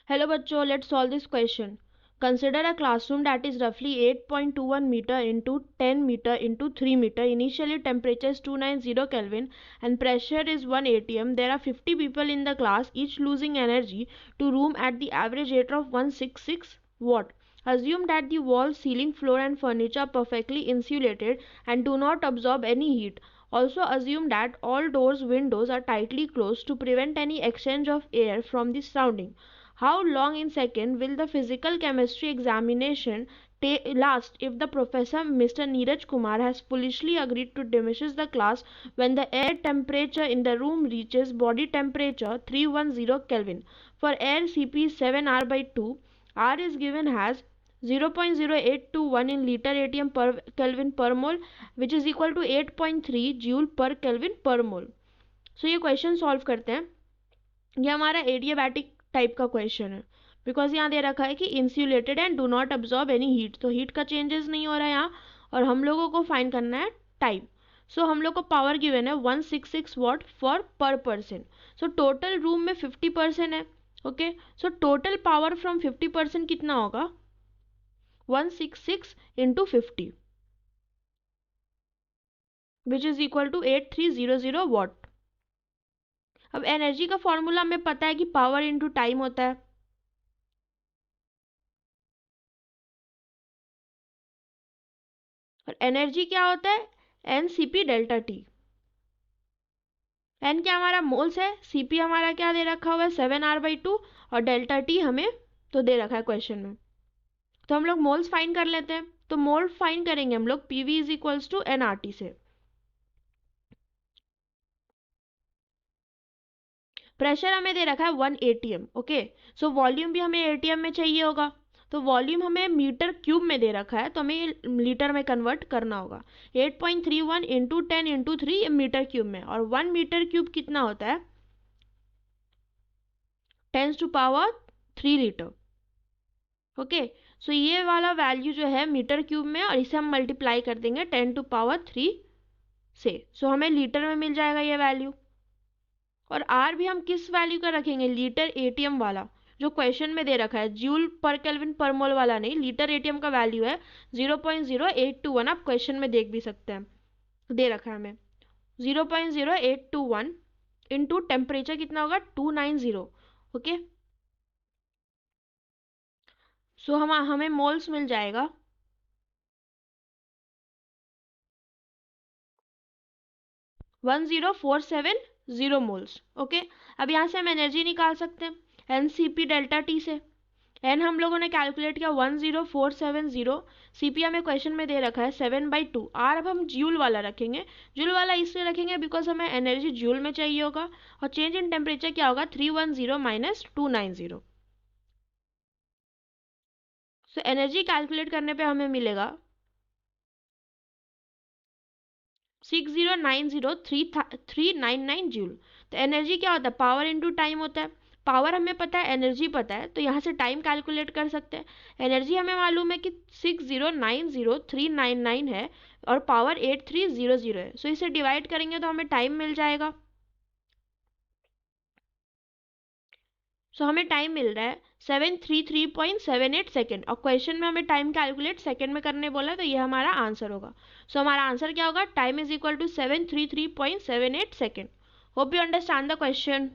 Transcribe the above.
Hello bachcho, let's solve this question. Consider a classroom that is roughly 8.21 meter into 10 meter into 3 meter. Initially temperature is 290 Kelvin and pressure is 1 atm. There are 50 people in the class, each losing energy to room at the average rate of 166 watt. Assume that the wall, ceiling, floor and furniture are perfectly insulated and do not absorb any heat. Also assume that all doors, windows are tightly closed to prevent any exchange of air from the surrounding. How long in second will the physical chemistry examination last if the professor Mr. Neeraj Kumar has foolishly agreed to diminish the class when the air temperature in the room reaches body temperature 310 Kelvin? For air Cp is 7 R by 2. R is given as 0.0821 in liter atm per Kelvin per mole, which is equal to 8.3 joule per Kelvin per mole. So ये question solve करते हैं. ये हमारा adiabatic type का question है because यहाँ दे रखा है कि insulated and do not absorb any heat, तो हीट का चेंजेस नहीं हो रहा है यहाँ. और हम लोगों को फाइंड करना है टाइम. सो हम लोग को पावर गिवन है 166 watt for per person. So total room में 50% है. Okay, so total power from 50% कितना होगा? 166 into 50 which is equal to 8300 watt. अब एनर्जी का फॉर्मूला हमें पता है कि पावर इंटू टाइम होता है. और एनर्जी क्या होता है? N C p delta T. N क्या हमारा मोल्स है, सीपी हमारा क्या दे रखा हुआ है 7R/2 और डेल्टा टी हमें तो दे रखा है क्वेश्चन में. तो हम लोग मोल्स फाइंड कर लेते हैं. तो मोल फाइंड करेंगे हम लोग PV is equals to NRT से. प्रेशर हमें दे रखा है 1 एटीएम. ओके, सो वॉल्यूम भी हमें एटीएम में चाहिए होगा. तो वॉल्यूम हमें मीटर क्यूब में दे रखा है तो हमें लीटर में कन्वर्ट करना होगा. 8.31 इंटू 10 इंटू 3 मीटर क्यूब में, और 1 मीटर क्यूब कितना होता है? 10⁻³ लीटर. ओके, सो ये वाला वैल्यू जो है मीटर क्यूब में, और इसे हम मल्टीप्लाई कर देंगे 10⁻³ से. सो हमें लीटर में मिल जाएगा ये वैल्यू. और आर भी हम किस वैल्यू का रखेंगे? लीटर एटीएम वाला जो क्वेश्चन में दे रखा है. जूल पर केल्विन पर मोल वाला नहीं, लीटर एटीएम का वैल्यू है 0.0821. आप क्वेश्चन में देख भी सकते हैं, दे रखा है हमें 0.0821 इंटू टेम्परेचर कितना होगा 290. ओके, सो हमें मोल्स मिल जाएगा 10470 मोल्स. ओके, अब यहाँ से हम एनर्जी निकाल सकते हैं n C p delta T से. एन हम लोगों ने कैलकुलेट किया 10470. सीपी हमें क्वेश्चन में दे रखा है 7/2. आर अब हम जूल वाला रखेंगे. जूल वाला इसलिए रखेंगे बिकॉज हमें एनर्जी जूल में चाहिए होगा. और चेंज इन टेम्परेचर क्या होगा? 310 माइनस 290. सो एनर्जी कैलकुलेट करने पे हमें मिलेगा 6090,399 जूल. तो एनर्जी क्या होता है? पावर इंटू टाइम होता है. पावर हमें पता है, एनर्जी पता है, तो यहाँ से टाइम कैलकुलेट कर सकते हैं. एनर्जी हमें मालूम है कि 6090,399 है और पावर 8300 है. सो इसे डिवाइड करेंगे तो हमें टाइम मिल जाएगा. सो हमें टाइम मिल रहा है 733.78 सेकेंड. और क्वेश्चन में हमें टाइम कैलकुलेट सेकेंड में करने बोला है, तो ये हमारा आंसर होगा. सो हमारा आंसर क्या होगा? Time is equal to 733.78 second. Hope you understand the question.